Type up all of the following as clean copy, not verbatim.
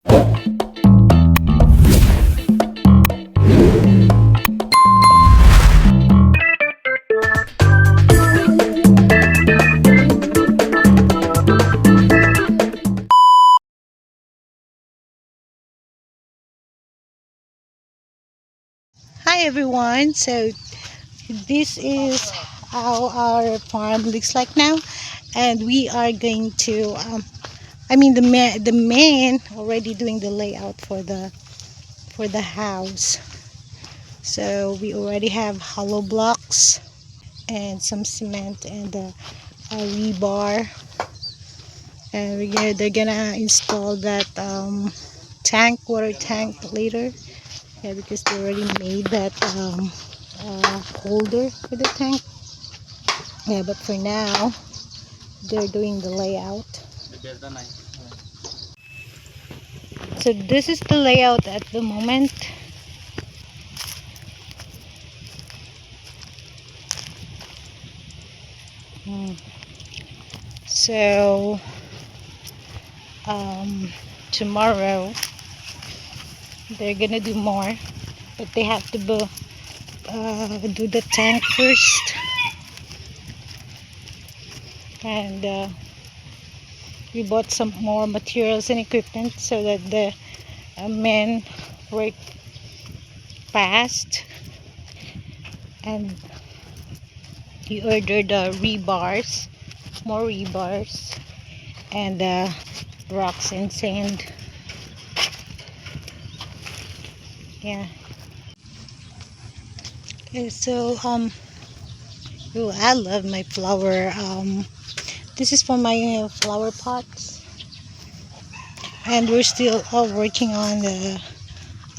Hi everyone, so this is how our farm looks like now, and we are going to the man already doing the layout for the house. So we already have hollow blocks and some cement and a rebar, and they're gonna install that water tank later. Yeah, because they already made that holder for the tank. Yeah, but for now they're doing the layout. So this is the layout at the moment. Mm. So tomorrow they're gonna do more, but they have to do the tank first, and we bought some more materials and equipment so that the men work fast, and he ordered more rebars, and rocks and sand. Yeah. Okay, so oh, I love my flower. This is for my flower pots, and we're still working on the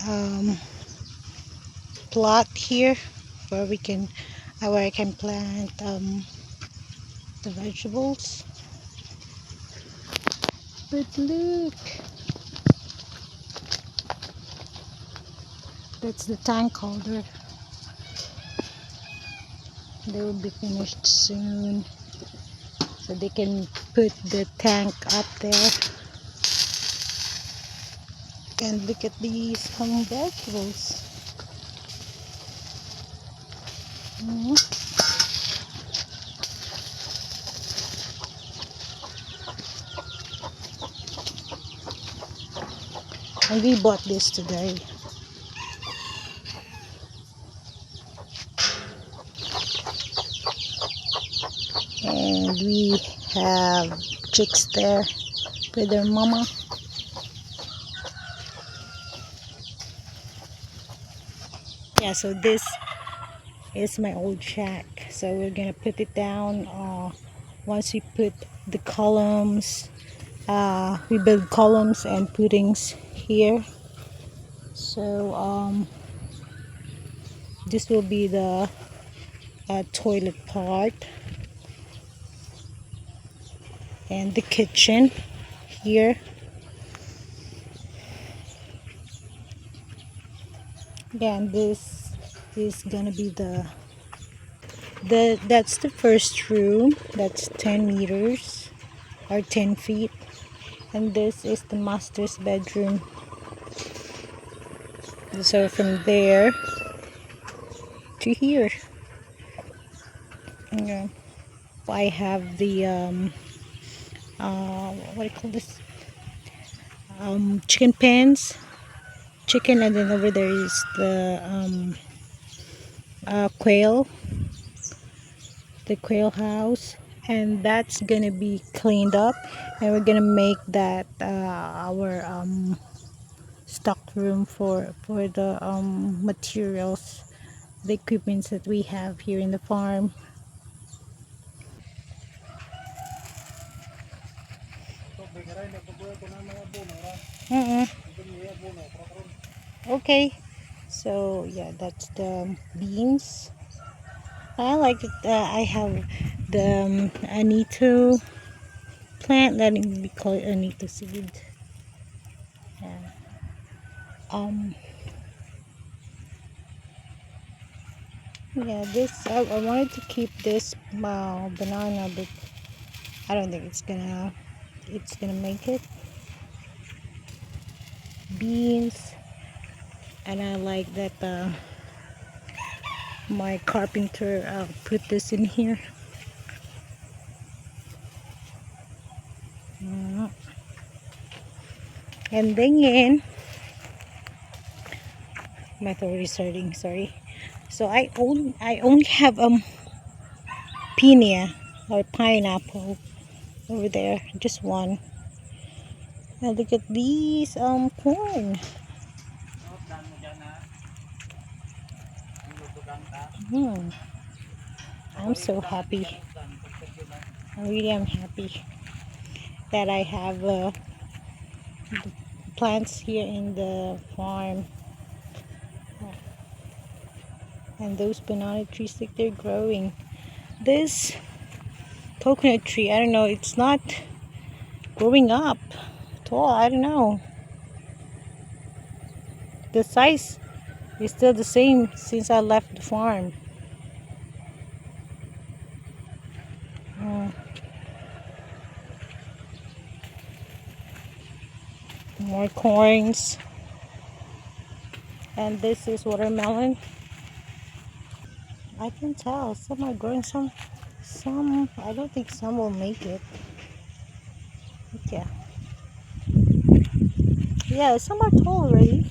um, plot here where I can plant the vegetables. But look, that's the tank holder. They will be finished soon, so they can put the tank up there. And look at these vegetables. Mhm. And we bought this today. And we have chicks there with their mama. Yeah, so this is my old shack. So we're gonna put it down once we put the columns. We build columns and puttings here. So this will be the toilet part and the kitchen here. Again, this is gonna be that's the first room. That's 10 meters or 10 feet, and this is the master's bedroom. So from there to here, yeah, I have the what do you call this, chicken pens, chicken, and then over there is the quail, the quail house, and that's gonna be cleaned up, and we're gonna make that our stock room for the materials, the equipments that we have here in the farm. Mm-mm. Okay, so yeah, that's the beans. I like it. I have the anito plant, that we call it anito seed. Yeah. Um. Yeah. This I wanted to keep this banana, but I don't think it's gonna make it. beans, and I like that my carpenter put this in here. And then my throat is hurting, sorry. So I only have piña or pineapple over there, just one. And look at these corn. Hmm. I'm so happy. I really am happy that I have plants here in the farm. And those banana trees, like they're growing. This coconut tree, I don't know, it's not growing up at all. I don't know. The size is still the same since I left the farm. More corns. And this is watermelon. I can tell some are growing, some I don't think some will make it. But yeah, some are tall already.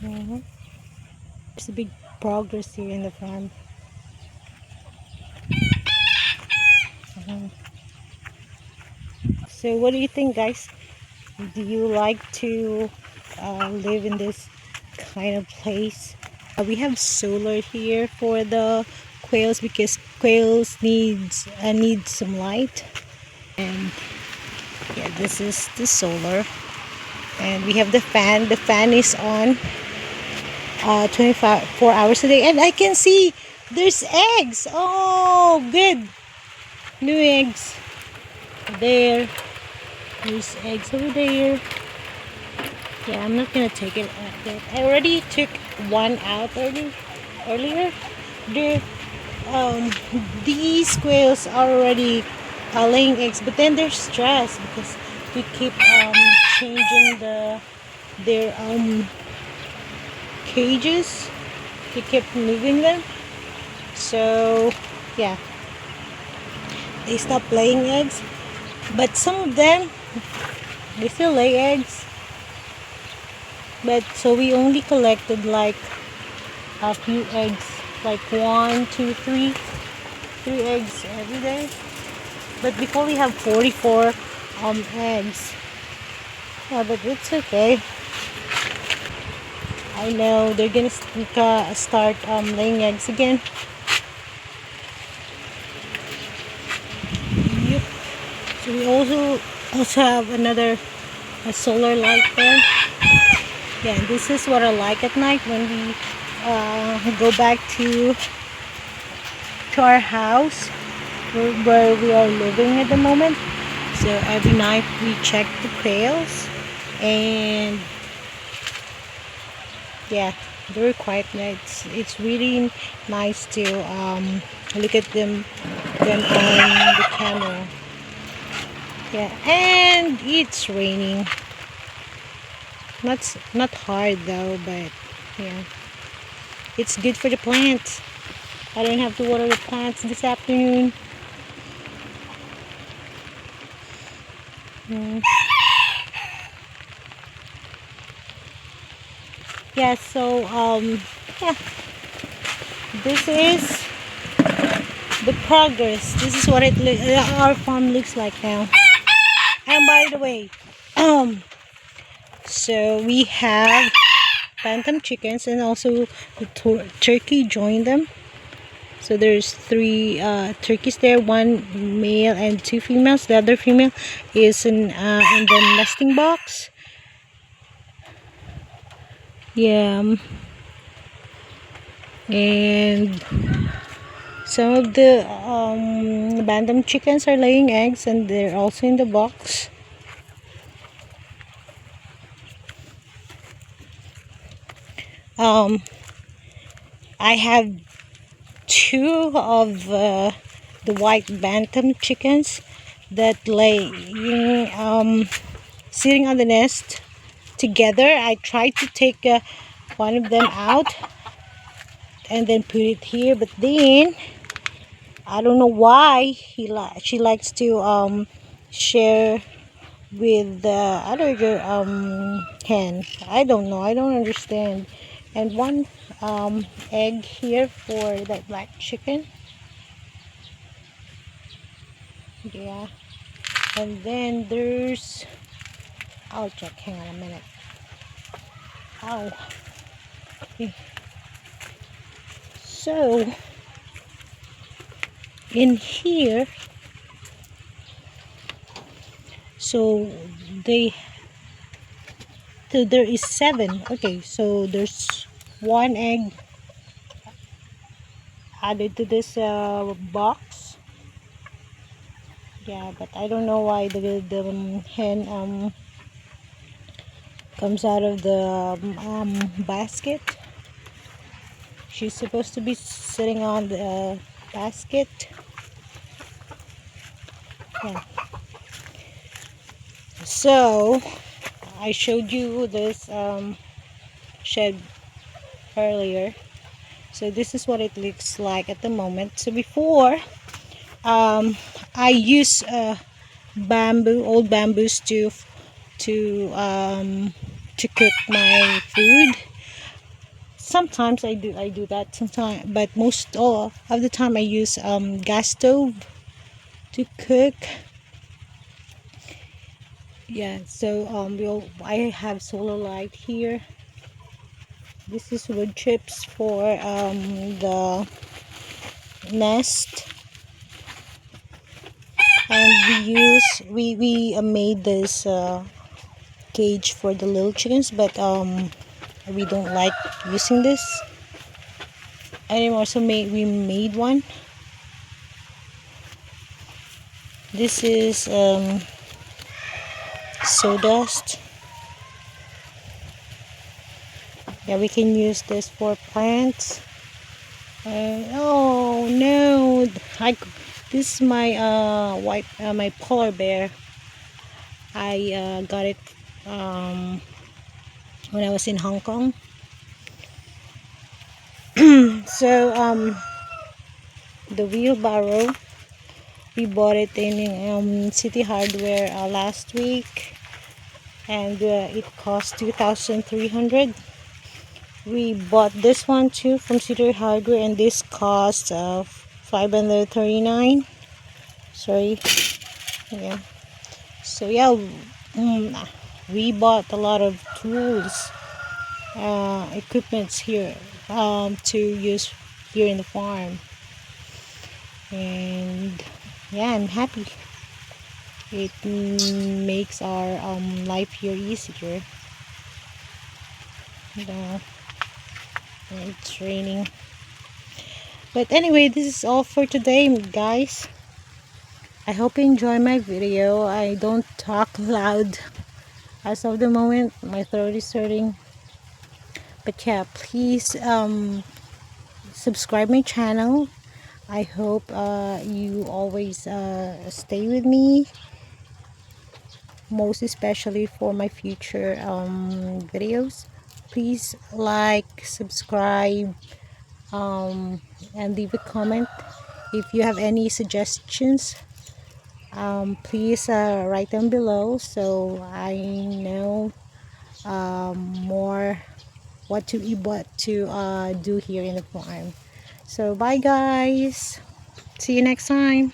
There's a big progress here in the farm. So what do you think, guys? Do you like to live in this kind of place? We have solar here for the quails because quails need some light. And yeah, this is the solar. And we have the fan. The fan is on 24 hours a day. And I can see there's eggs. Oh, good. New eggs. There. There's eggs over there. Yeah, I'm not gonna take it out. I already took one out earlier. These quails are already laying eggs, but then they're stressed because we keep changing their cages. We keep moving them. So yeah, they stop laying eggs, but some of them they still lay eggs. But so we only collected like a few eggs, like 1, 2, 3 eggs every day. But before we have 44 eggs. Yeah, but it's okay. I know they're gonna start laying eggs again. Yep. So we also have another solar light there. Yeah, and this is what I like at night when we go back to our house where we are living at the moment. So every night we check the quails, and yeah, they're quite nice. It's really nice to look at them on the camera. Yeah, and it's raining. Not hard though, but yeah, it's good for the plants. I don't have to water the plants this afternoon. Yeah, so yeah, this is the progress. This is what our farm looks like now. And by the way, so we have bantam chickens, and also the turkey joined them. So there's 3 turkeys there, 1 male and 2 females. The other female is in the nesting box. Yeah, and some of the bantam chickens are laying eggs, and they're also in the box. I have 2 of the white bantam chickens, that laying sitting on the nest together. I tried to take one of them out and then put it here, but then I don't know why she likes to share with the other hen. I don't know, I don't understand. And one egg here for that black chicken. Yeah, and then there's, I'll check, hang on a minute. Ow. Okay. So in here, so they, so there is 7. Okay, so there's one egg added to this box. Yeah, but I don't know why the hen comes out of the basket. She's supposed to be sitting on the basket. Yeah. So I showed you this shed earlier. So this is what it looks like at the moment. So before, I use old bamboos to cook my food. Sometimes I do that sometimes, but most all of the time I use gas stove to cook. Yeah, so I have solar light here. This is wood chips for the nest, and we made this cage for the little chickens, but we don't like using this anymore, so we made one. This is sawdust. Yeah, we can use this for plants. Oh no, this is my my polar bear. I got it when I was in Hong Kong. So the wheelbarrow, we bought it in City Hardware last week, and it cost 2,300. We bought this one too from City Hardware, and this cost 539. Sorry. Yeah. So yeah, we bought a lot of tools, equipments here to use here in the farm, and yeah, I'm happy. It makes our life here easier. You know, it's raining. But anyway, this is all for today, guys. I hope you enjoy my video. I don't talk loud as of the moment. My throat is hurting. But yeah, please subscribe my channel. I hope you always stay with me, most especially for my future videos. Please like, subscribe, and leave a comment if you have any suggestions. Please write them below so I know more what to do here in the farm. So bye guys, see you next time.